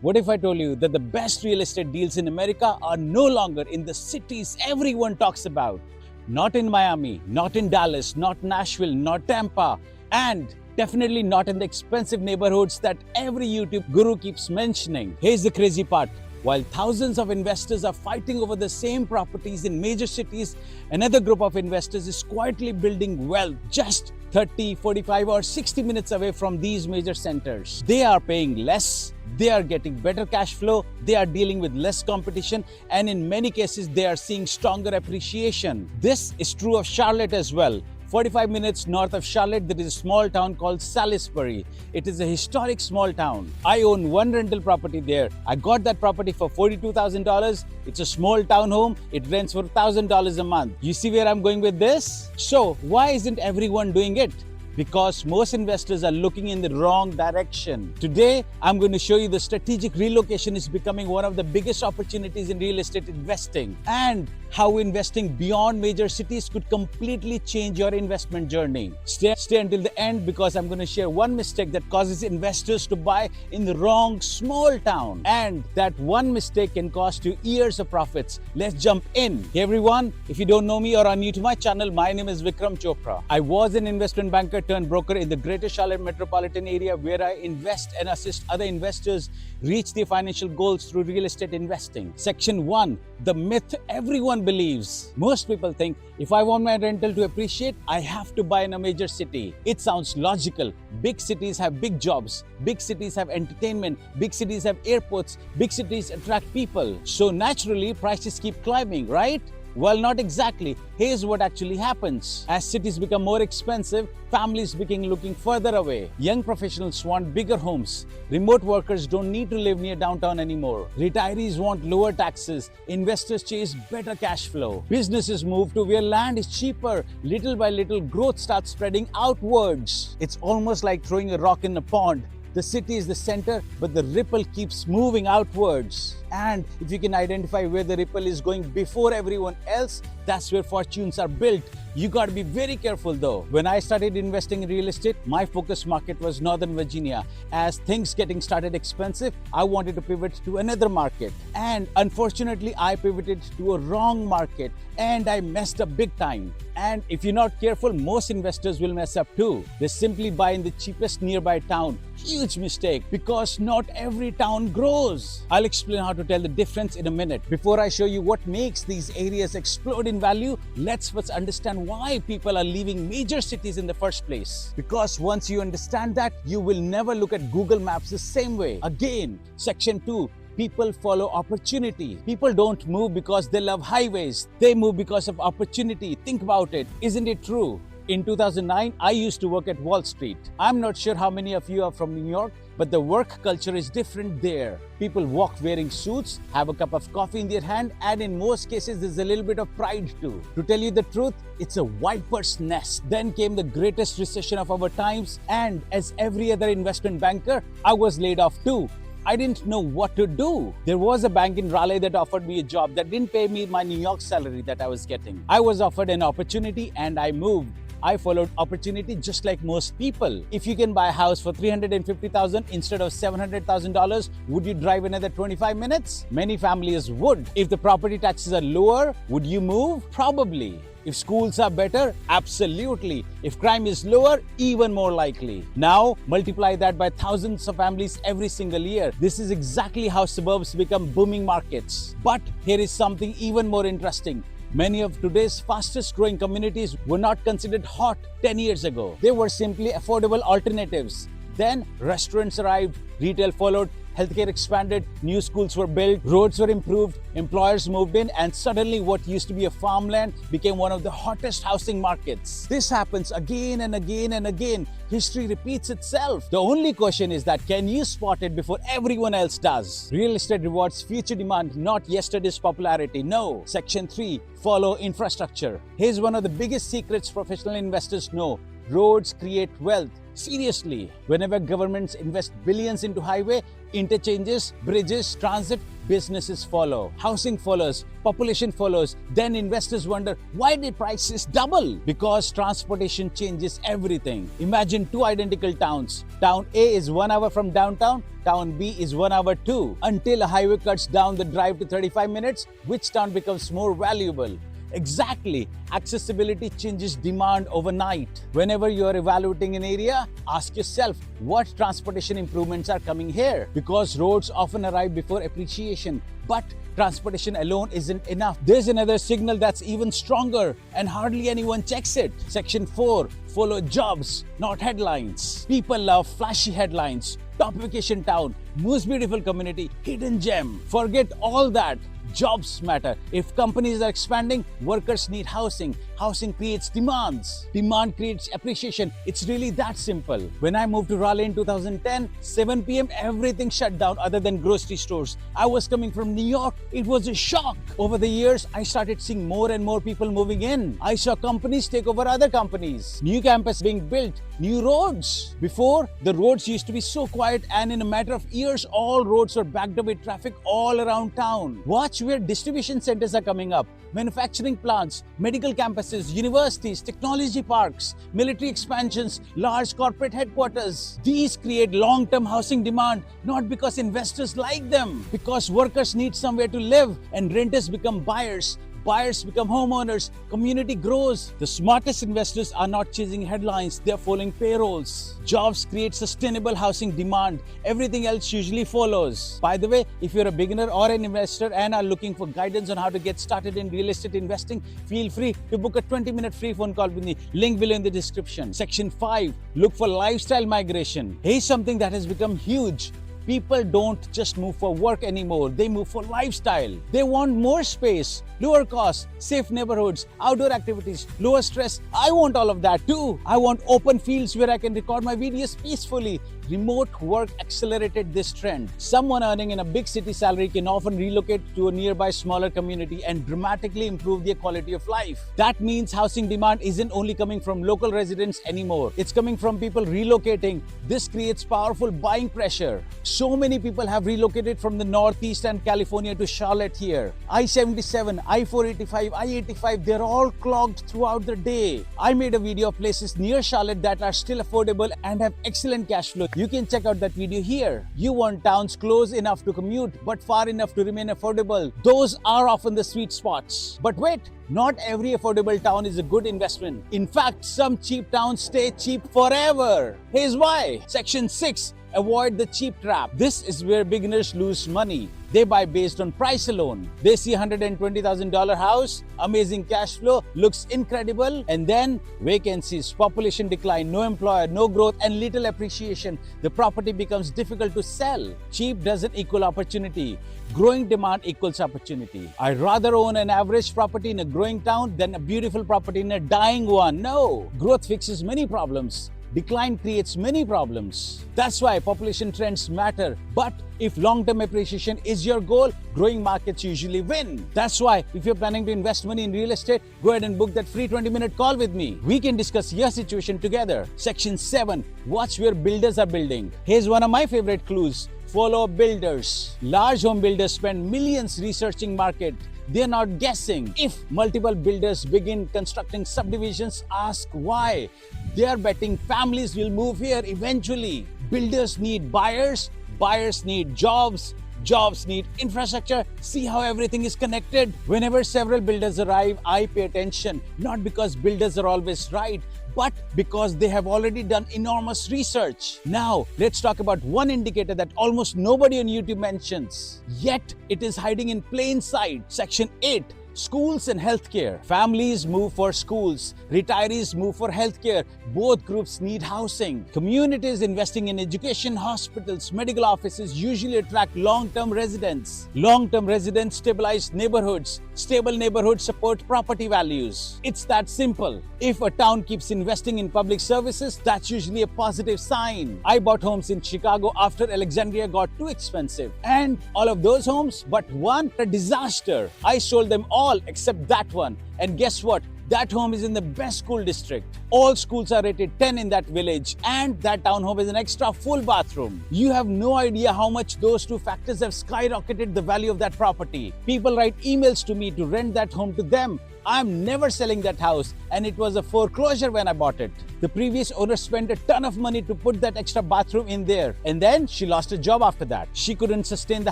What if I told you that the best real estate deals in America are no longer in the cities everyone talks about? Not in Miami, not in Dallas, not Nashville, not Tampa, and definitely not in the expensive neighborhoods that every YouTube guru keeps mentioning. Here's the crazy part. While thousands of investors are fighting over the same properties in major cities, another group of investors is quietly building wealth just 30, 45, or 60 minutes away from these major centers. They are paying less, they are getting better cash flow, they are dealing with less competition, and in many cases, they are seeing stronger appreciation. This is true of Charlotte as well. 45 minutes north of Charlotte, there is a small town called Salisbury. It is a historic small town. I own one rental property there. I got that property for $42,000. It's a small townhome. It rents for $1,000 a month. You see where I'm going with this? So, why isn't everyone doing it? Because most investors are looking in the wrong direction. Today, I'm going to show you the strategic relocation is becoming one of the biggest opportunities in real estate investing, and how investing beyond major cities could completely change your investment journey. Stay until the end, because I'm going to share one mistake that causes investors to buy in the wrong small town. And that one mistake can cost you years of profits. Let's jump in. Hey everyone, if you don't know me or are new to my channel, my name is Vikram Chopra. I was an investment banker turned broker in the greater Charlotte metropolitan area, where I invest and assist other investors reach their financial goals through real estate investing. Section 1, the myth everyone believes. Most people think if I want my rental to appreciate, I have to buy in a major city. It sounds logical. Big cities have big jobs. Big cities have entertainment. Big cities have airports. Big cities attract people. So naturally, prices keep climbing, right? Well, not exactly. Here's what actually happens. As cities become more expensive, families begin looking further away. Young professionals want bigger homes. Remote workers don't need to live near downtown anymore. Retirees want lower taxes. Investors chase better cash flow. Businesses move to where land is cheaper. Little by little, growth starts spreading outwards. It's almost like throwing a rock in a pond. The city is the center, but the ripple keeps moving outwards. And if you can identify where the ripple is going before everyone else, that's where fortunes are built. You got to be very careful though. When I started investing in real estate, my focus market was Northern Virginia. As things getting started expensive, I wanted to pivot to another market. And unfortunately, I pivoted to a wrong market and I messed up big time. And if you're not careful, most investors will mess up too. They simply buy in the cheapest nearby town. Huge mistake, because not every town grows. I'll explain how to tell the difference in a minute. Before I show you what makes these areas explode in value, let's first understand why people are leaving major cities in the first place. Because once you understand that, you will never look at Google Maps the same way. Again, section 2. People follow opportunity. People don't move because they love highways. They move because of opportunity. Think about it. Isn't it true? In 2009, I used to work at Wall Street. I'm not sure how many of you are from New York, but the work culture is different there. People walk wearing suits, have a cup of coffee in their hand, and in most cases, there's a little bit of pride too. To tell you the truth, it's a viper's nest. Then came the greatest recession of our times, and as every other investment banker, I was laid off too. I didn't know what to do. There was a bank in Raleigh that offered me a job that didn't pay me my New York salary that I was getting. I was offered an opportunity and I moved. I followed opportunity just like most people. If you can buy a house for $350,000 instead of $700,000, would you drive another 25 minutes? Many families would. If the property taxes are lower, would you move? Probably. If schools are better, absolutely. If crime is lower, even more likely. Now, multiply that by thousands of families every single year. This is exactly how suburbs become booming markets. But here is something even more interesting. Many of today's fastest growing communities were not considered hot 10 years ago. They were simply affordable alternatives. Then restaurants arrived, retail followed, healthcare expanded, new schools were built, roads were improved, employers moved in, and suddenly what used to be a farmland became one of the hottest housing markets. This happens again and again and again. History repeats itself. The only question is that, can you spot it before everyone else does? Real estate rewards future demand, not yesterday's popularity. No. Section 3, follow infrastructure. Here's one of the biggest secrets professional investors know. Roads create wealth. Seriously, whenever governments invest billions into highway, interchanges, bridges, transit, businesses follow, housing follows, population follows. Then investors wonder, why did prices double? Because transportation changes everything. Imagine two identical towns. Town A is 1 hour from downtown, town B is 1 hour too. Until a highway cuts down the drive to 35 minutes, which town becomes more valuable? Exactly. Accessibility changes demand overnight. Whenever you are evaluating an area, ask yourself what transportation improvements are coming here. Because roads often arrive before appreciation. But transportation alone isn't enough. There's another signal that's even stronger and hardly anyone checks it. Section 4. Follow jobs, not headlines. People love flashy headlines. Top vacation town, most beautiful community, hidden gem. Forget all that. Jobs matter. If companies are expanding, workers need housing. Housing creates demands. Demand creates appreciation. It's really that simple. When I moved to Raleigh in 2010, 7 p.m. everything shut down other than grocery stores. I was coming from New York. It was a shock. Over the years, I started seeing more and more people moving in. I saw companies take over other companies. New campus being built. New roads. Before, the roads used to be so quiet, and in a matter of years, all roads were backed up with traffic all around town. Watch where distribution centers are coming up. Manufacturing plants, medical campuses, universities, technology parks, military expansions, large corporate headquarters. These create long-term housing demand, not because investors like them, because workers need somewhere to live and renters become buyers. Buyers become homeowners, community grows. The smartest investors are not chasing headlines, they are following payrolls. Jobs create sustainable housing demand. Everything else usually follows. By the way, if you're a beginner or an investor and are looking for guidance on how to get started in real estate investing, feel free to book a 20-minute free phone call with me. Link below in the description. Section 5. Look for lifestyle migration. Here's something that has become huge. People don't just move for work anymore, they move for lifestyle. They want more space, lower costs, safe neighborhoods, outdoor activities, lower stress. I want all of that too. I want open fields where I can record my videos peacefully. Remote work accelerated this trend. Someone earning in a big city salary can often relocate to a nearby smaller community and dramatically improve their quality of life. That means housing demand isn't only coming from local residents anymore. It's coming from people relocating. This creates powerful buying pressure. So many people have relocated from the Northeast and California to Charlotte here. I-77, I-485, I-85, they're all clogged throughout the day. I made a video of places near Charlotte that are still affordable and have excellent cash flow. You can check out that video here. You want towns close enough to commute, but far enough to remain affordable. Those are often the sweet spots. But wait, not every affordable town is a good investment. In fact, some cheap towns stay cheap forever. Here's why. Section 6. Avoid the cheap trap. This is where beginners lose money. They buy based on price alone. They see $120,000 house, amazing cash flow, looks incredible, and then vacancies, population decline, no employer, no growth, and little appreciation. The property becomes difficult to sell. Cheap doesn't equal opportunity. Growing demand equals opportunity. I'd rather own an average property in a growing town than a beautiful property in a dying one. No, growth fixes many problems. Decline creates many problems. That's why population trends matter. But if long-term appreciation is your goal, growing markets usually win. That's why if you're planning to invest money in real estate, go ahead and book that free 20-minute call with me. We can discuss your situation together. Section 7. Watch where builders are building. Here's one of my favorite clues. Follow builders. Large home builders spend millions researching market. They're not guessing. If multiple builders begin constructing subdivisions, ask why. They are betting families will move here eventually. Builders need buyers, buyers need jobs, jobs need infrastructure. See how everything is connected? Whenever several builders arrive, I pay attention, not because builders are always right, but because they have already done enormous research. Now, let's talk about one indicator that almost nobody on YouTube mentions, yet it is hiding in plain sight. Section 8. Schools and healthcare. Families move for schools. Retirees move for healthcare. Both groups need housing. Communities investing in education, hospitals, medical offices usually attract long-term residents. Long-term residents stabilize neighborhoods. Stable neighborhoods support property values. It's that simple. If a town keeps investing in public services, that's usually a positive sign. I bought homes in Chicago after Alexandria got too expensive. And all of those homes, but one, a disaster. I sold them all except that one. And guess what? That home is in the best school district. All schools are rated 10 in that village, and that townhome is an extra full bathroom. You have no idea how much those two factors have skyrocketed the value of that property. People write emails to me to rent that home to them. I'm never selling that house, and it was a foreclosure when I bought it. The previous owner spent a ton of money to put that extra bathroom in there, and then she lost her job after that. She couldn't sustain the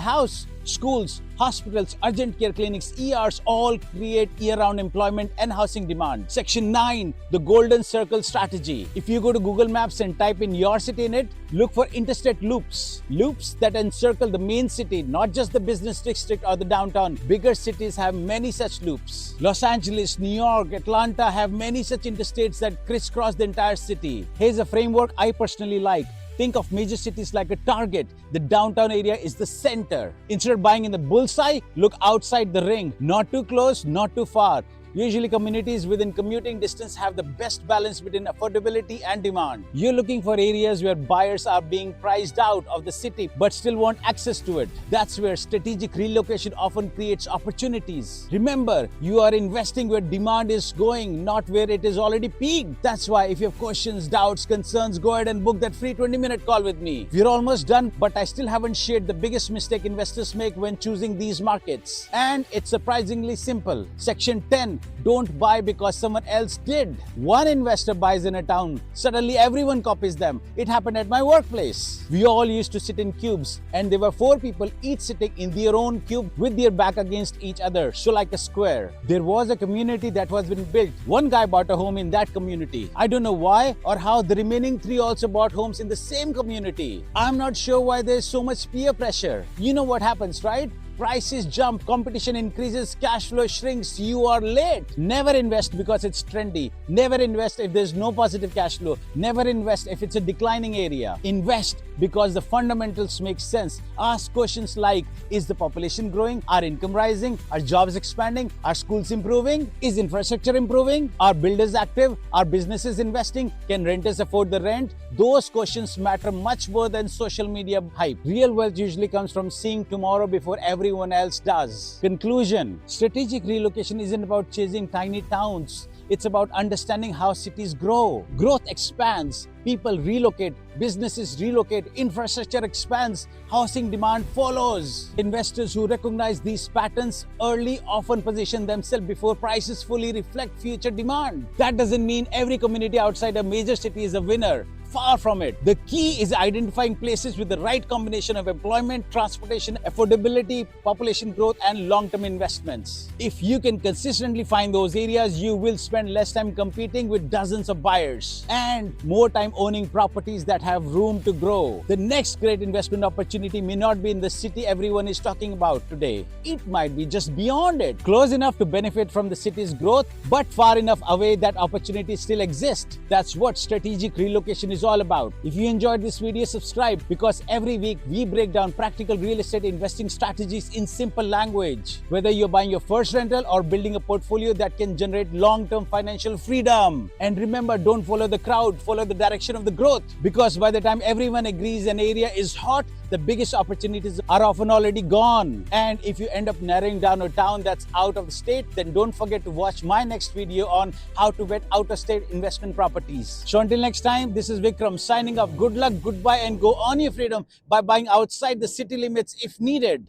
house. Schools, hospitals, urgent care clinics, ERs all create year-round employment and housing demand. Section 9, the Golden Circle Strategy. If you go to Google Maps and type in your city in it, look for interstate loops. Loops that encircle the main city, not just the business district or the downtown. Bigger cities have many such loops. Los Angeles, New York, Atlanta have many such interstates that crisscross the entire city. Here's a framework I personally like. Think of major cities like a target. The downtown area is the center. Instead of buying in the bullseye, look outside the ring. Not too close, not too far. Usually communities within commuting distance have the best balance between affordability and demand. You're looking for areas where buyers are being priced out of the city but still want access to it. That's where strategic relocation often creates opportunities. Remember, you are investing where demand is going, not where it is already peaked. That's why if you have questions, doubts, concerns, go ahead and book that free 20-minute call with me. We're almost done, but I still haven't shared the biggest mistake investors make when choosing these markets. And it's surprisingly simple. Section 10. Don't buy because someone else did. One investor buys in a town. Suddenly everyone copies them. It happened at my workplace. We all used to sit in cubes, and there were 4 people each sitting in their own cube with their back against each other, so like a square. There was a community that was being built. One guy bought a home in that community. I don't know why or how the remaining 3 also bought homes in the same community. I'm not sure why there's so much peer pressure. You know what happens, right? Prices jump, competition increases, cash flow shrinks, you are late. Never invest because it's trendy. Never invest if there's no positive cash flow. Never invest if it's a declining area. Invest because the fundamentals make sense. Ask questions like, is the population growing? Are income rising? Are jobs expanding? Are schools improving? Is infrastructure improving? Are builders active? Are businesses investing? Can renters afford the rent? Those questions matter much more than social media hype. Real wealth usually comes from seeing tomorrow before everyone else does. Conclusion: strategic relocation isn't about chasing tiny towns. It's about understanding how cities grow. Growth expands, people relocate, businesses relocate, infrastructure expands, housing demand follows. Investors who recognize these patterns early often position themselves before prices fully reflect future demand. That doesn't mean every community outside a major city is a winner. Far from it. The key is identifying places with the right combination of employment, transportation, affordability, population growth, and long-term investments. If you can consistently find those areas, you will spend less time competing with dozens of buyers and more time owning properties that have room to grow. The next great investment opportunity may not be in the city everyone is talking about today. It might be just beyond it, close enough to benefit from the city's growth, but far enough away that opportunities still exist. That's what strategic relocation is all about. If you enjoyed this video, subscribe, because every week we break down practical real estate investing strategies in simple language. Whether you're buying your first rental or building a portfolio that can generate long-term financial freedom. And remember, don't follow the crowd, follow the direction of the growth, because by the time everyone agrees an area is hot, the biggest opportunities are often already gone. And if you end up narrowing down a town that's out of the state, then don't forget to watch my next video on how to vet out-of-state investment properties. So until next time, this is Vikram signing off. Good luck, goodbye, and go on your freedom by buying outside the city limits if needed.